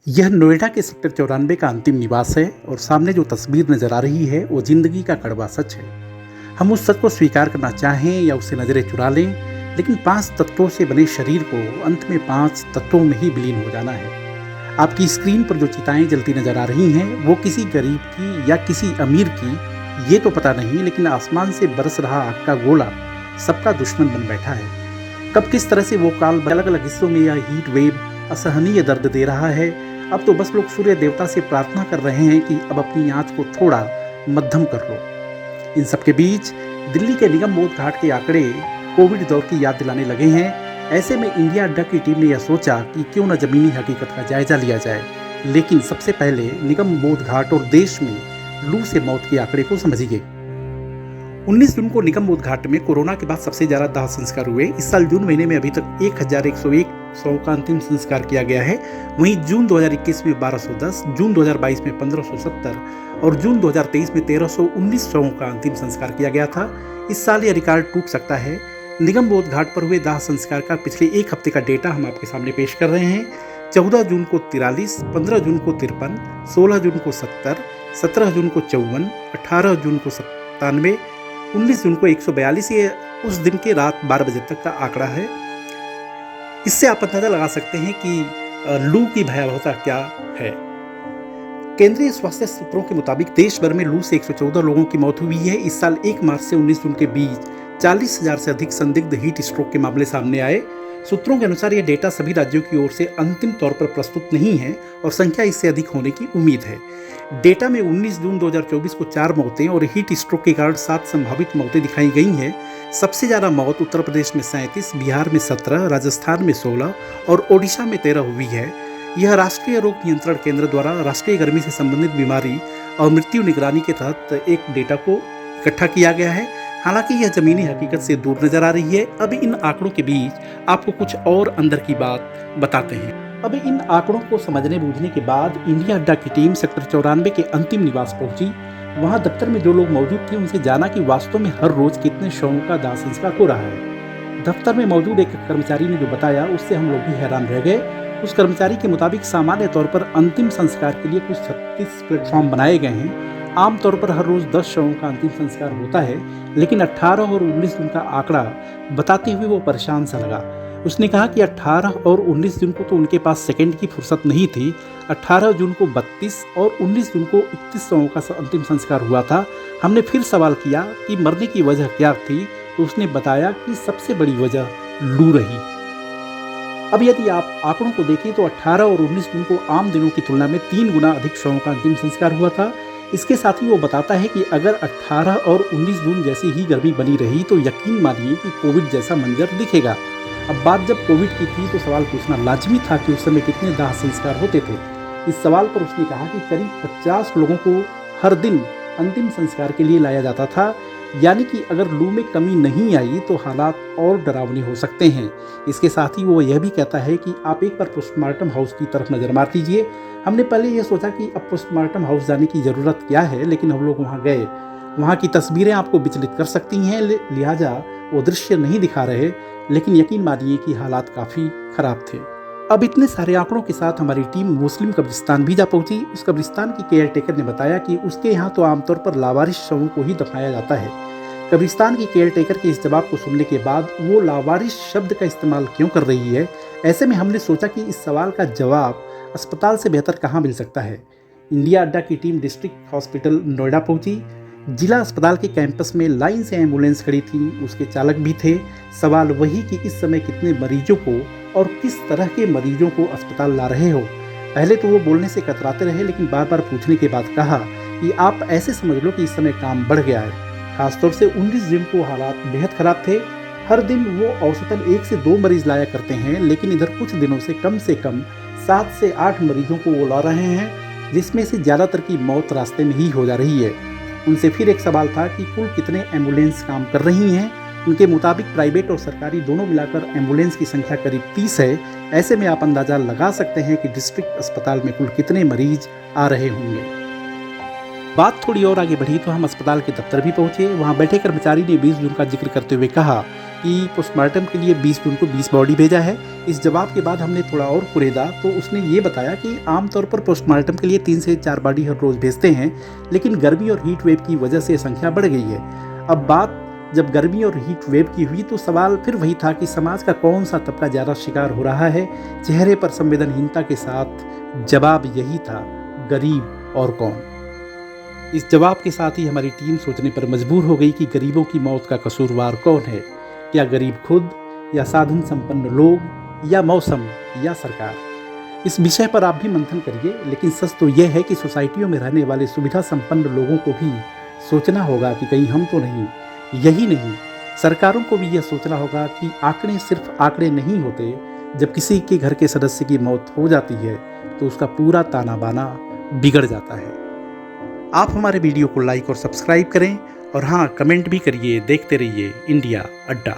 यह नोएडा के सेक्टर 94 का अंतिम निवास है और सामने जो तस्वीर नजर आ रही है वो जिंदगी का कड़वा सच है। हम उस सच को स्वीकार करना चाहें या उससे नजरें चुरा लें, लेकिन 5 तत्वों से बने शरीर को अंत में 5 तत्वों में ही विलीन हो जाना है। आपकी स्क्रीन पर जो चिताएं जलती नजर आ रही हैं वो किसी गरीब की या किसी अमीर की ये तो पता नहीं, लेकिन आसमान से बरस रहा आग का गोला सबका दुश्मन बन बैठा है। कब किस तरह से वो काल अलग अलग हिस्सों में यह हीट वेव असहनीय दर्द दे रहा है। अब तो बस लोग सूर्य देवता से प्रार्थना कर रहे हैं कि अब अपनी आंच को थोड़ा मध्यम कर लो। इन सबके बीच दिल्ली के निगम बोध घाट के आंकड़े कोविड दौर की याद दिलाने लगे हैं। ऐसे में इंडिया अड्डा की टीम ने यह सोचा कि क्यों न जमीनी हकीकत का जायजा लिया जाए। लेकिन सबसे पहले निगम बोध घाट और देश में लू से मौत के आंकड़े को समझिए। 19 जून को निगम बोध घाट में कोरोना के बाद सबसे ज्यादा दाह संस्कार हुए। इस साल जून महीने में अभी तक 1101 शवों का अंतिम संस्कार किया गया है। वहीं जून 2021 में 1210, जून 2022 में 1570 और जून 2023 में 1319 शवों का अंतिम संस्कार किया गया था। इस साल यह रिकॉर्ड टूट सकता है। निगम बोध घाट पर हुए दाह संस्कार का पिछले एक हफ्ते का डेटा हम आपके सामने पेश कर रहे हैं। 14 जून को 43, 15 जून को 53, 16 जून को 70, 17 जून को 54, 18 जून को 97, 19 जून को 142। ये उस दिन के रात 12 बजे तक का आंकड़ा है। इससे आप अंदाजा लगा सकते हैं कि लू की भयावहता क्या है। केंद्रीय स्वास्थ्य सूत्रों के मुताबिक देश भर में लू से 114 लोगों की मौत हुई है। इस साल 1 मार्च से 19 जून के बीच 40,000 से अधिक संदिग्ध हीट स्ट्रोक के मामले सामने आए। सूत्रों के अनुसार यह डेटा सभी राज्यों की ओर से अंतिम तौर पर प्रस्तुत नहीं है और संख्या इससे अधिक होने की उम्मीद है। डेटा में 19 जून 2024 को 4 मौतें और हीट स्ट्रोक के कारण 7 संभावित मौतें दिखाई गई हैं। सबसे ज़्यादा मौत उत्तर प्रदेश में 37, बिहार में 17, राजस्थान में 16 और ओडिशा में 13 हुई है। यह राष्ट्रीय रोग नियंत्रण केंद्र द्वारा राष्ट्रीय गर्मी से संबंधित बीमारी और मृत्यु निगरानी के तहत एक डेटा को इकट्ठा किया गया है। हालांकि यह जमीनी हकीकत से दूर नजर आ रही है। अब इन आंकड़ों के बीच आपको कुछ और अंदर की बात बताते हैं। अब इन आंकड़ों को समझने बूझने के बाद इंडिया अड्डा की टीम सेक्टर 94 के अंतिम निवास पहुंची। वहां दफ्तर में जो लोग मौजूद थे उनसे जाना कि वास्तव में हर रोज कितने शवों का दाह संस्कार हो रहा है। दफ्तर में मौजूद एक कर्मचारी ने जो बताया उससे हम लोग भी हैरान रह गए। उस कर्मचारी के मुताबिक सामान्य तौर पर अंतिम संस्कार के लिए कुछ 36 प्लेटफॉर्म बनाए गए हैं। आमतौर पर हर रोज 10 शवों का अंतिम संस्कार होता है, लेकिन 18 और 19 जून का आंकड़ा बताते हुए वो परेशान सा लगा। उसने कहा कि 18 और 19 जून को तो उनके पास सेकंड की फुर्सत नहीं थी। 18 जून को 32 और 19 जून को 31 शवों का अंतिम संस्कार हुआ था। हमने फिर सवाल किया कि मरने की वजह क्या थी, तो उसने बताया कि सबसे बड़ी वजह लू रही। अब यदि आप आंकड़ों को देखें तो 18 और 19 जून को आम दिनों की तुलना में 3 गुना अधिक शवों का अंतिम संस्कार हुआ था। इसके साथ ही वो बताता है कि अगर 18 और 19 जून जैसी ही गर्मी बनी रही तो यकीन मानिए कि कोविड जैसा मंजर दिखेगा। अब बात जब कोविड की थी तो सवाल पूछना लाजमी था कि उस समय कितने दाह संस्कार होते थे। इस सवाल पर उसने कहा कि करीब 50 लोगों को हर दिन अंतिम संस्कार के लिए लाया जाता था। यानी कि अगर लू में कमी नहीं आई तो हालात और डरावने हो सकते हैं। इसके साथ ही वो यह भी कहता है कि आप एक बार पोस्टमार्टम हाउस की तरफ नज़र मार दीजिए। हमने पहले ये सोचा कि अब पोस्टमार्टम हाउस जाने की ज़रूरत क्या है, लेकिन हम लोग वहाँ गए। वहाँ की तस्वीरें आपको विचलित कर सकती हैं, लिहाजा वो दृश्य नहीं दिखा रहे, लेकिन यकीन मानिए कि हालात काफ़ी ख़राब थे। अब इतने सारे आंकड़ों के साथ हमारी टीम मुस्लिम कब्रिस्तान भी जा पहुंची। उस कब्रिस्तान की केयर टेकर ने बताया कि उसके यहाँ तो आमतौर पर लावारिस शवों को ही दफनाया जाता है। कब्रिस्तान की केयर टेकर के इस जवाब को सुनने के बाद वो लावारिस शब्द का इस्तेमाल क्यों कर रही है, ऐसे में हमने सोचा कि इस सवाल का जवाब अस्पताल से बेहतर कहाँ मिल सकता है। इंडिया अड्डा की टीम डिस्ट्रिक्ट हॉस्पिटल नोएडा पहुंची। जिला अस्पताल के कैंपस में लाइन से एम्बुलेंस खड़ी थी, उसके चालक भी थे। सवाल वही कि इस समय कितने मरीजों को और किस तरह के मरीजों को अस्पताल ला रहे हो। पहले तो वो बोलने से कतराते रहे, लेकिन बार बार पूछने के बाद कहा कि आप ऐसे समझ लो कि इस समय काम बढ़ गया है। खासतौर से 19 जून को हालात बेहद खराब थे। हर दिन वो औसतन 1 से 2 मरीज लाया करते हैं, लेकिन इधर कुछ दिनों से कम 7 से 8 मरीजों को वो ला रहे हैं, जिसमें से ज़्यादातर की मौत रास्ते में ही हो जा रही है। उनसे फिर एक सवाल था कि कुल कितने एम्बुलेंस काम कर रही हैं। उनके मुताबिक प्राइवेट और सरकारी दोनों मिलाकर एम्बुलेंस की संख्या करीब 30 है। ऐसे में आप अंदाज़ा लगा सकते हैं कि डिस्ट्रिक्ट अस्पताल में कुल कितने मरीज आ रहे होंगे। बात थोड़ी और आगे बढ़ी तो हम अस्पताल के दफ्तर भी पहुंचे। वहां बैठे कर्मचारी ने 20 जून का जिक्र करते हुए कहा कि पोस्टमार्टम के लिए 20 जून को 20 बॉडी भेजा है। इस जवाब के बाद हमने थोड़ा और कुरेदा तो उसने ये बताया कि आमतौर पर पोस्टमार्टम के लिए 3 से 4 बॉडी हर रोज़ भेजते हैं, लेकिन गर्मी और हीट वेव की वजह से संख्या बढ़ गई है। अब बात जब गर्मी और हीट वेव की हुई तो सवाल फिर वही था कि समाज का कौन सा तबका ज़्यादा शिकार हो रहा है। चेहरे पर संवेदनहीनता के साथ जवाब यही था, गरीब और कौन। इस जवाब के साथ ही हमारी टीम सोचने पर मजबूर हो गई कि गरीबों की मौत का कसूरवार कौन है। क्या गरीब खुद, या साधन संपन्न लोग, या मौसम, या सरकार। इस विषय पर आप भी मंथन करिए, लेकिन सच तो यह है कि सोसाइटियों में रहने वाले सुविधा संपन्न लोगों को भी सोचना होगा कि कहीं हम तो नहीं। यही नहीं, सरकारों को भी यह सोचना होगा कि आंकड़े सिर्फ आंकड़े नहीं होते। जब किसी के घर के सदस्य की मौत हो जाती है तो उसका पूरा ताना बाना बिगड़ जाता है। आप हमारे वीडियो को लाइक और सब्सक्राइब करें, और हाँ, कमेंट भी करिए। देखते रहिए इंडिया अड्डा।